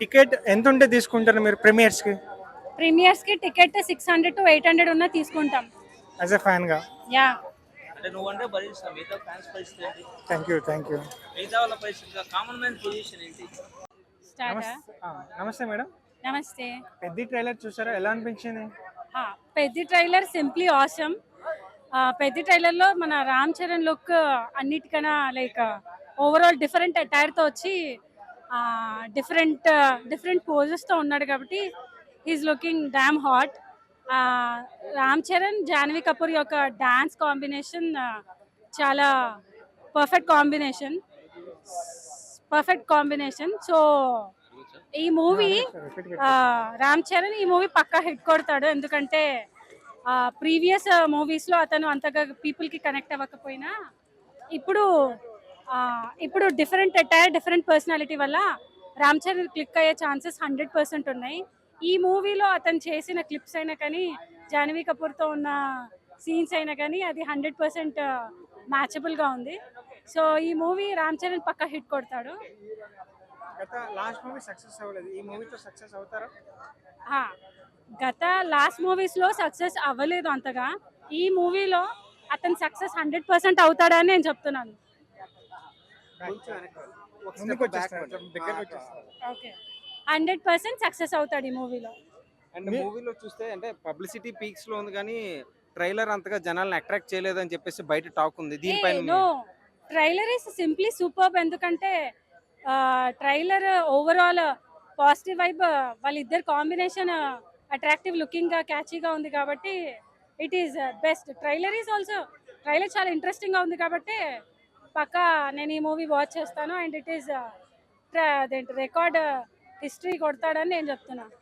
Ticket ఎంత ఉంటే తీసుకుంటారు మీరు ప్రీమియర్స్కి ప్రీమియర్స్కి టికెట్ 600 to 800 ఉన్న తీసుకుంటాం. యాజ్ ఎ ఫ్యాన్గా? యా. అంటే నువ్వంటే భరిస్తావు, మిగతా ఫ్యాన్స్ పరిస్థితి ఏంటి? Thank you. మిగతా వాళ్ళ పరిస్థితి, కామన్ మ్యాన్ పొజిషన్ ఏంటి? స్టార్ట్. నమస్తే మేడం. నమస్తే. పెద్ద ట్రైలర్ చూసారా, ఎలా అనిపించింది? పెద్ద ట్రైలర్ సింప్లీ ఆసమ్. పెద్ద ట్రైలర్లో మన రామ్ చరణ్ లుక్ అన్నిటికన్నా లైక్ ఓవరాల్ డిఫరెంట్ అటైర్తో వచ్చి డిఫరెంట్ పోజెస్తో ఉన్నాడు కాబట్టి is looking damn hot. Ram Charan Janhvi Kapoor యొక్క డాన్స్ కాంబినేషన్ చాలా పర్ఫెక్ట్ కాంబినేషన్. సో ఈ మూవీ రామ్ చరణ్ ఈ మూవీ పక్కా హిట్ కొడతాడు. ఎందుకంటే ప్రీవియస్ మూవీస్లో అతను అంతగా పీపుల్కి కనెక్ట్ అవ్వకపోయినా ఇప్పుడు డిఫరెంట్ అటైర్, డిఫరెంట్ పర్సనాలిటీ వల్ల రామ్ చరణ్ క్లిక్ అయ్యే ఛాన్సెస్ 100% ఉన్నాయి. ఈ మూవీలో అతను చేసిన క్లిప్స్ అయినా కానీ, జాన్వీ కపూర్తో ఉన్న సీన్స్ అయినా కానీ అది 100% మ్యాచబుల్గా ఉంది. సో ఈ మూవీ రామ్ చరణ్ పక్కా హిట్ కొడతాడు. లాస్ట్ మూవీ సక్సెస్ అవ్వలేదు, ఈ మూవీతో సక్సెస్ అవుతారా? గత లాస్ట్ మూవీస్లో సక్సెస్ అవ్వలేదు అంతగా. ఈ మూవీలో అతను సక్సెస్ 100% అవుతాడని నేను చెప్తున్నాను. ఓకే, 100% సక్సెస్ అవుతాడు ఈ మూవీలో. అండ్ మూవీలో చూస్తే అంటే పబ్లిసిటీ పీక్స్ లో ఉంది కానీ ట్రైలర్ అంతగా జనాలను అట్రాక్ట్ చేయలేదని చెప్పేసి బయట టాక్ ఉంది దీనిపైన. Trailer is simply superb. ఎందుకంటే ట్రైలర్ ఓవరాల్ పాజిటివ్ వైబ్, వాళ్ళిద్దరు కాంబినేషన్ అట్రాక్టివ్ లుకింగ్ గా క్యాచీగా ఉంది కాబట్టి ఇట్ ఈస్ బెస్ట్. ట్రైలర్ చాలా ఇంట్రెస్టింగ్ గా ఉంది కాబట్టి పక్కా నేను ఈ మూవీ వాచ్ చేస్తాను. And it is record history కొడతాడని నేను చెప్తున్నాను.